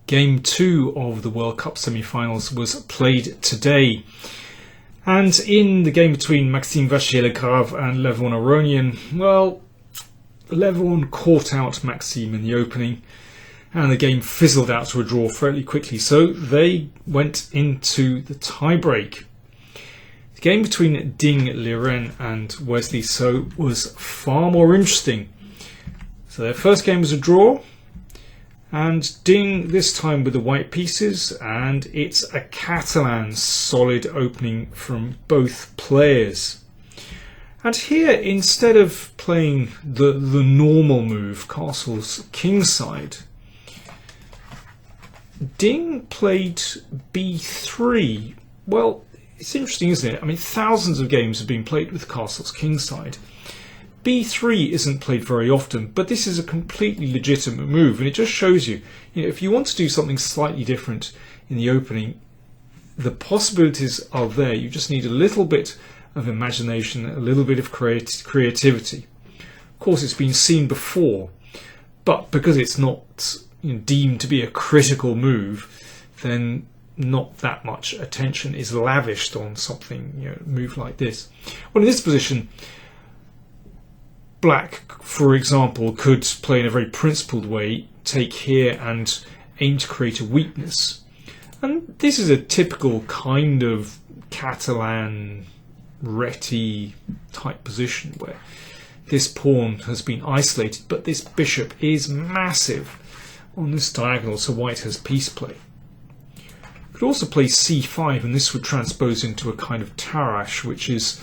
Game 2 of the World Cup semi-finals was played today. And in the game between Vachier-Lagrave and Aronian, well, Levon caught out Maxime in the opening, and the game fizzled out to a draw fairly quickly, so they went into the tie-break. The game between Ding Liren and Wesley So was far more interesting. So their first game was a draw, and Ding this time with the white pieces, and it's a Catalan solid opening from both players. And here, instead of playing the normal move, castles kingside, Ding played b3. Well, it's interesting, isn't it? I mean, thousands of games have been played with castles kingside. b3 isn't played very often, but this is a completely legitimate move, and it just shows you, if you want to do something slightly different in the opening, the possibilities are there. You just need a little bit of imagination, a little bit of creativity. Of course, it's been seen before, but because it's not deemed to be a critical move, then not that much attention is lavished on something, a move like this. Well, in this position, Black, for example, could play in a very principled way, take here and aim to create a weakness. And this is a typical kind of Catalan Reti type position where this pawn has been isolated, but this bishop is massive on this diagonal, so white has piece play. Could also play c5, and this would transpose into a kind of Tarrasch, which is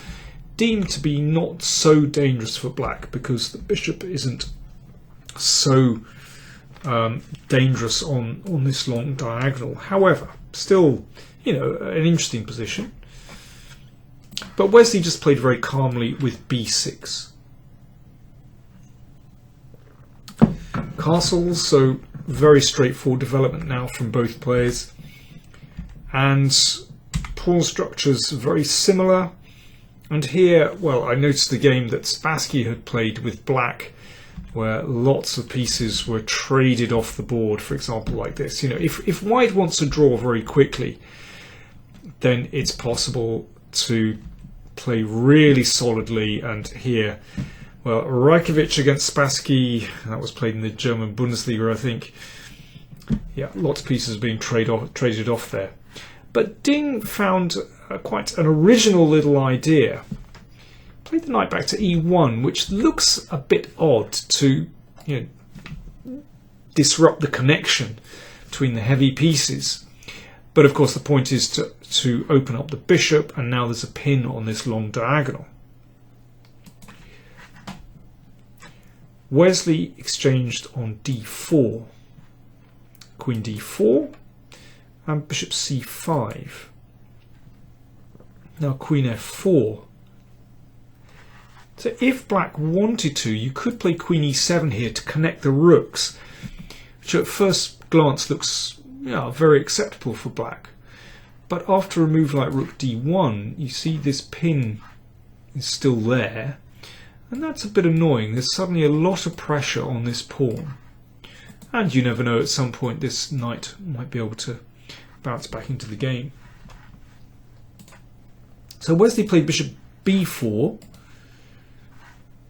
deemed to be not so dangerous for black because the bishop isn't so dangerous on this long diagonal. However, still, an interesting position. But Wesley just played very calmly with b6. Castles, so very straightforward development now from both players. And pawn structures very similar. And here, well, I noticed the game that Spassky had played with black, where lots of pieces were traded off the board, for example, like this. If white wants to draw very quickly, then it's possible to play really solidly. And here, well, Rajkovic against Spassky, that was played in the German Bundesliga, I think. Yeah, lots of pieces being traded off there. But Ding found quite an original little idea. Played the knight back to e1, which looks a bit odd to disrupt the connection between the heavy pieces. But of course the point is to open up the bishop, and now there's a pin on this long diagonal. Wesley exchanged on d4. Queen d4 and bishop c5. Now queen f4. So if black wanted to, you could play queen e7 here to connect the rooks, which at first glance looks very acceptable for black. But after a move like rook d1, you see this pin is still there, and that's a bit annoying. There's suddenly a lot of pressure on this pawn. And you never know, at some point this knight might be able to bounce back into the game. So Wesley played bishop b4,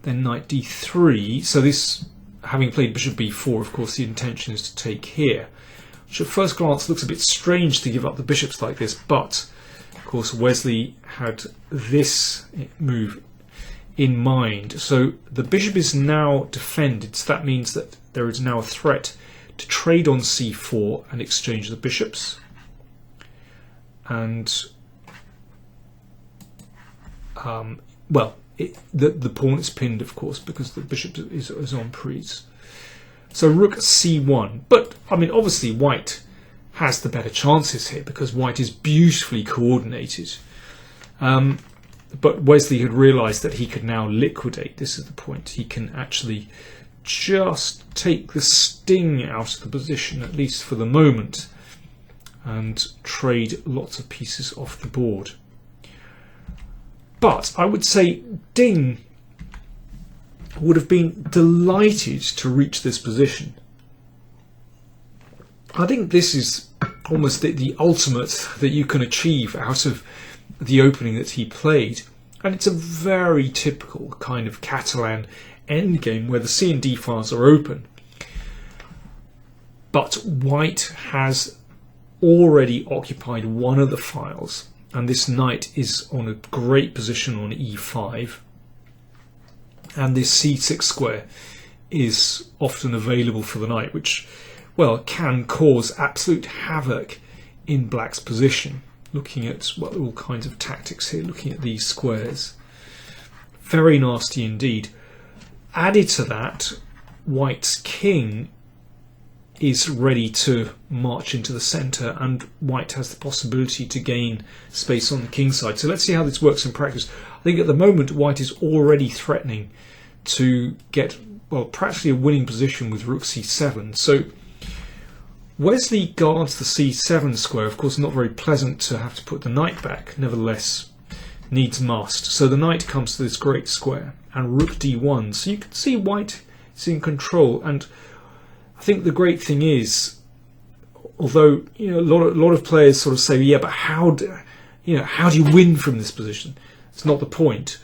then knight d3. So this, having played bishop b4, of course the intention is to take here, which at first glance looks a bit strange to give up the bishops like this, but of course Wesley had this move in mind. So the bishop is now defended, so that means that there is now a threat to trade on c4 and exchange the bishops. And the pawn is pinned, of course, because the bishop is on prise. So rook c1. But I mean, obviously white has the better chances here because white is beautifully coordinated. But Wesley had realised that he could now liquidate. This is the point. He can actually just take the sting out of the position, at least for the moment, and trade lots of pieces off the board. But I would say Ding would have been delighted to reach this position. I think this is almost the ultimate that you can achieve out of the opening that he played. And it's a very typical kind of Catalan endgame where the C and D files are open. But white has already occupied one of the files, and this knight is on a great position on e5. And this c6 square is often available for the knight, which, well, can cause absolute havoc in black's position. Looking at all kinds of tactics here, looking at these squares. Very nasty indeed. Added to that, white's king is ready to march into the centre, and white has the possibility to gain space on the king side. So let's see how this works in practice. I think at the moment white is already threatening to get, well, practically a winning position with rook c7. So Wesley guards the c7 square. Of course, not very pleasant to have to put the knight back. Nevertheless, needs must. So the knight comes to this great square, and rook d1. So you can see white is in control. And I think the great thing is, although a lot of players sort of say, yeah, but how do you win from this position? It's not the point.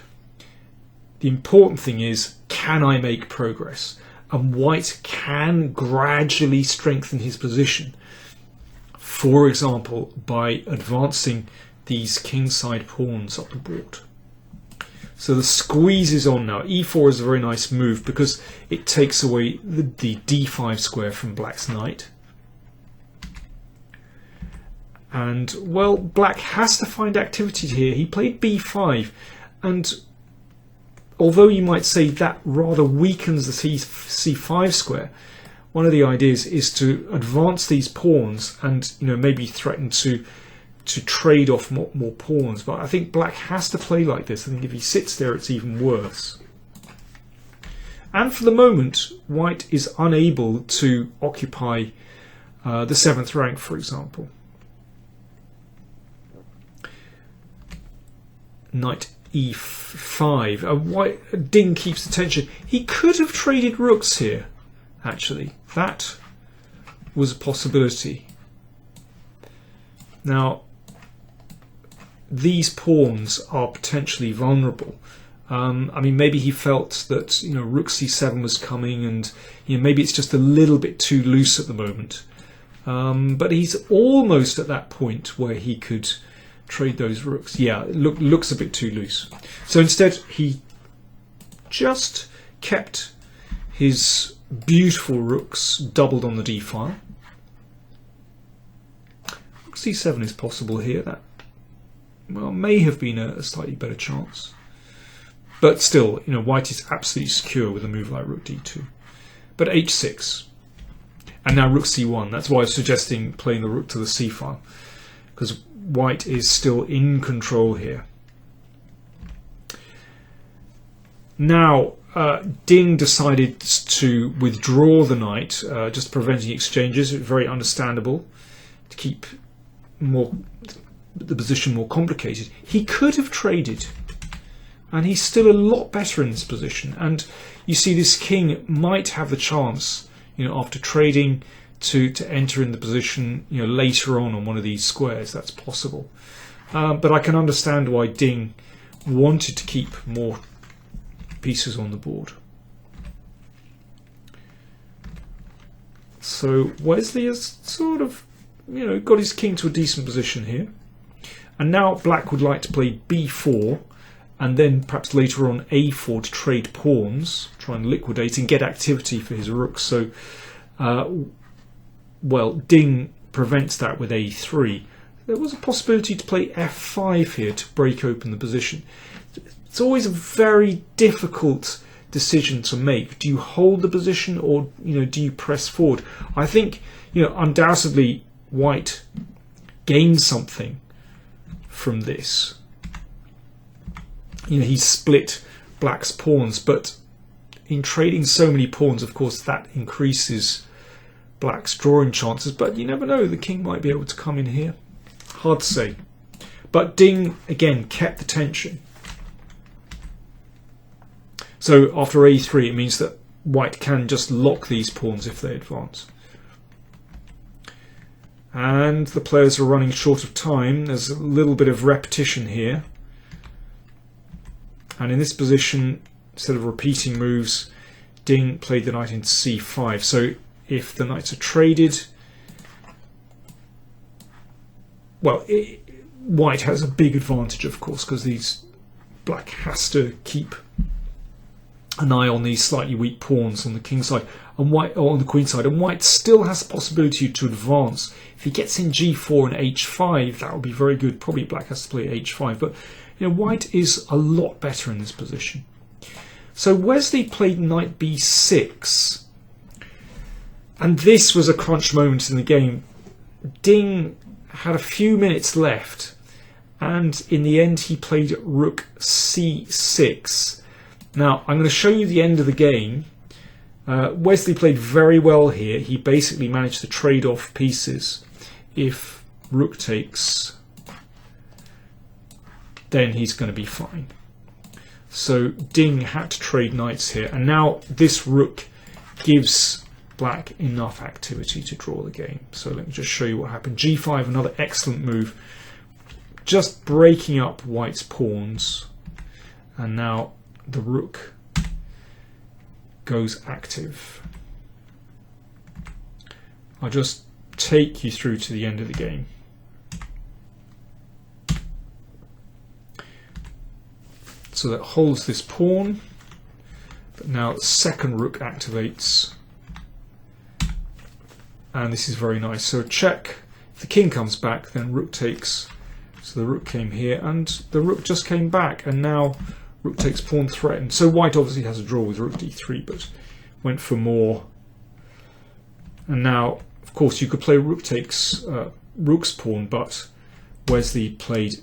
The important thing is, can I make progress? And white can gradually strengthen his position. For example, by advancing these kingside pawns up the board. So the squeeze is on now. e4 is a very nice move because it takes away the d5 square from black's knight. And, well, black has to find activity here. He played b5, and although you might say that rather weakens the c5 square, one of the ideas is to advance these pawns and maybe threaten to trade off more pawns. But I think black has to play like this. I think if he sits there, it's even worse. And for the moment, white is unable to occupy the 7th rank, for example. Knight e5. White Ding keeps the tension. He could have traded rooks here, actually. That was a possibility. Now, these pawns are potentially vulnerable. I mean, maybe he felt that rook c7 was coming, and maybe it's just a little bit too loose at the moment. But he's almost at that point where he could trade those rooks. Yeah, it looks a bit too loose. So instead, he just kept his beautiful rooks doubled on the d file. Rook c7 is possible here. That, well, may have been a slightly better chance. But still, white is absolutely secure with a move like rook d2. But h6. And now rook c1. That's why I was suggesting playing the rook to the c file, because white is still in control here. Now, Ding decided to withdraw the knight, just preventing exchanges. Very understandable, to keep the position more complicated. He could have traded, and he's still a lot better in this position. And you see, this king might have the chance, after trading, to enter in the position later on one of these squares. That's possible. But I can understand why Ding wanted to keep more pieces on the board. So Wesley has sort of got his king to a decent position here. And now black would like to play b4, and then perhaps later on a4 to trade pawns, try and liquidate and get activity for his rooks. So well, Ding prevents that with a3. There was a possibility to play f5 here to break open the position. It's always a very difficult decision to make. Do you hold the position, or do you press forward? I think undoubtedly white gains something from this. He split black's pawns, but in trading so many pawns, of course, that increases black's drawing chances. But you never know, the king might be able to come in here. Hard to say. But Ding again kept the tension. So after a3, it means that white can just lock these pawns if they advance. And the players are running short of time. There's a little bit of repetition here. And in this position, instead of repeating moves, Ding played the knight into c5. So if the knights are traded, well, white has a big advantage, of course, because black has to keep an eye on these slightly weak pawns on the king side and white, or on the queen side, and white still has the possibility to advance. If he gets in g4 and h5, that would be very good. Probably black has to play h5, but white is a lot better in this position. So Wesley played knight b6, and this was a crunch moment in the game. Ding had a few minutes left, and in the end he played rook c6. Now I'm going to show you the end of the game. Wesley played very well here. He basically managed to trade off pieces. If rook takes, then he's going to be fine. So Ding had to trade knights here, and now this rook gives black enough activity to draw the game. So let me just show you what happened. g5, another excellent move, just breaking up white's pawns, and now the rook goes active. I'll just take you through to the end of the game. So that holds this pawn, but now the second rook activates, and this is very nice. So check, if the king comes back, then rook takes. So the rook came here, and the rook just came back, and now rook takes, pawn threatened. So white obviously has a draw with rook d3, but went for more. And now, of course, you could play rook takes rook's pawn, but Wesley played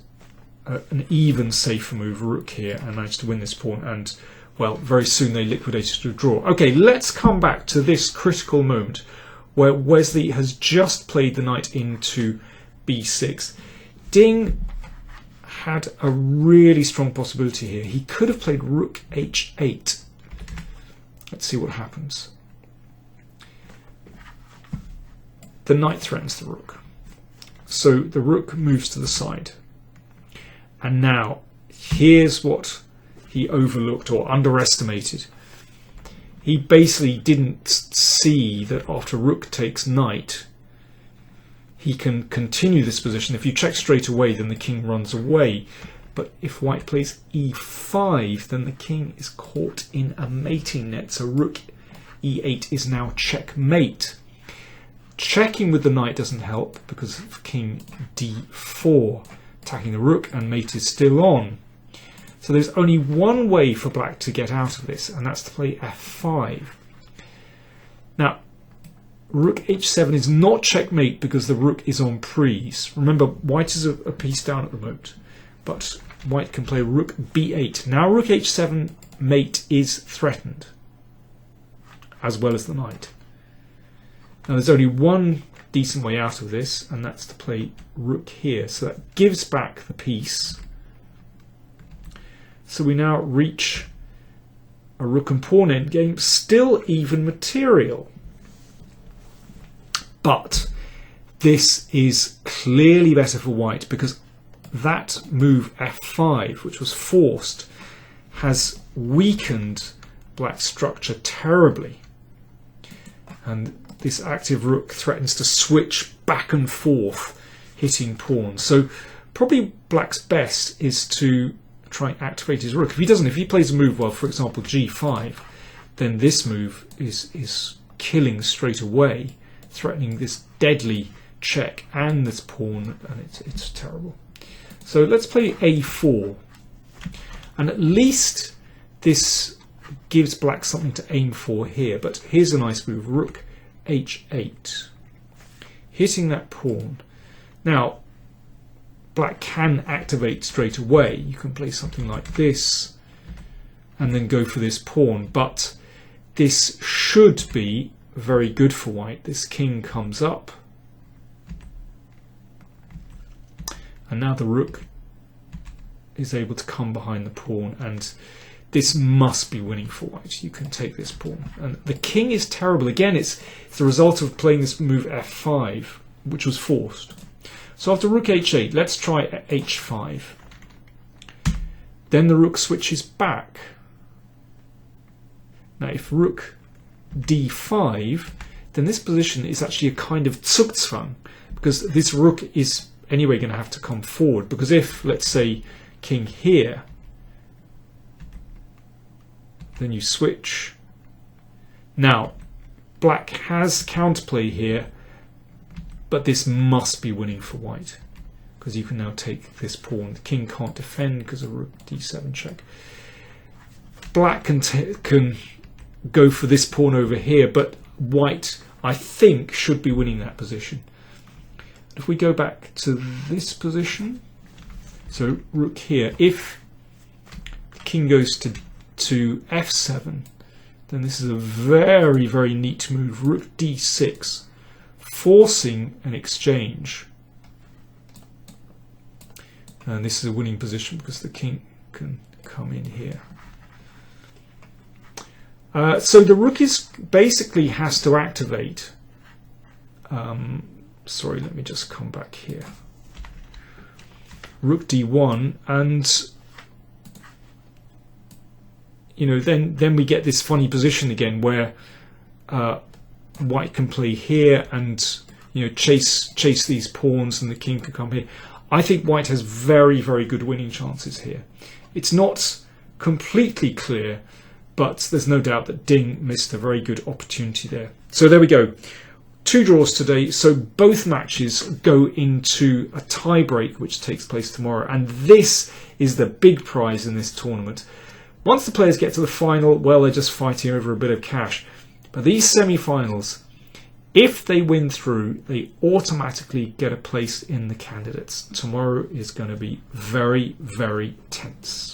an even safer move, rook here, and managed to win this pawn. And well, very soon they liquidated to a draw. Okay, let's come back to this critical moment where Wesley has just played the knight into b6. Ding had a really strong possibility here. He could have played rook h8. Let's see what happens. The knight threatens the rook, so the rook moves to the side. And now here's what he overlooked or underestimated. He basically didn't see that after rook takes knight, he can continue this position. If you check straight away, then the king runs away. But if white plays e5, then the king is caught in a mating net. So rook e8 is now checkmate. Checking with the knight doesn't help because of king d4, attacking the rook, and mate is still on. So there's only one way for black to get out of this, and that's to play f5. Now, rook h7 is not checkmate because the rook is on prise. Remember, white is a piece down at the moment, but white can play rook b8. Now rook h7 mate is threatened, as well as the knight. Now there's only one decent way out of this, and that's to play rook here. So that gives back the piece. So we now reach a rook and pawn endgame, still even material. But this is clearly better for white because that move f5, which was forced, has weakened black's structure terribly. And this active rook threatens to switch back and forth, hitting pawns. So probably black's best is to try and activate his rook. If he doesn't, if he plays a move, well, for example, g5, then this move is killing straight away, threatening this deadly check and this pawn, and it's terrible. So let's play a4, and at least this gives black something to aim for here. But here's a nice move, rook h8, hitting that pawn. Now black can activate straight away. You can play something like this and then go for this pawn, but this should be very good for white. This king comes up, and now the rook is able to come behind the pawn, and this must be winning for white. You can take this pawn, and the king is terrible. Again, it's the result of playing this move f5. which was forced. So after rook h8, let's try h5. Then the rook switches back. Now if rook d5, then this position is actually a kind of Zugzwang, because this rook is anyway going to have to come forward. Because if, let's say, king here, then you switch. Now, black has counterplay here, but this must be winning for white, because you can now take this pawn. The king can't defend because of rook d7 check. Black can go for this pawn over here, but white, I think, should be winning that position. If we go back to this position, so rook here, if the king goes to f7, then this is a very, very neat move. Rook d6, forcing an exchange. And this is a winning position because the king can come in here. So the rook is basically has to activate. Sorry, let me just come back here. Rook d1, and you know, then we get this funny position again where white can play here and, you know, chase these pawns, and the king can come here. I think white has very, very good winning chances here. It's not completely clear, but there's no doubt that Ding missed a very good opportunity there. So there we go. 2 draws today, so both matches go into a tie-break which takes place tomorrow, and this is the big prize in this tournament. Once the players get to the final, well, they're just fighting over a bit of cash. But these semi-finals, if they win through, they automatically get a place in the candidates. Tomorrow is going to be very, very tense.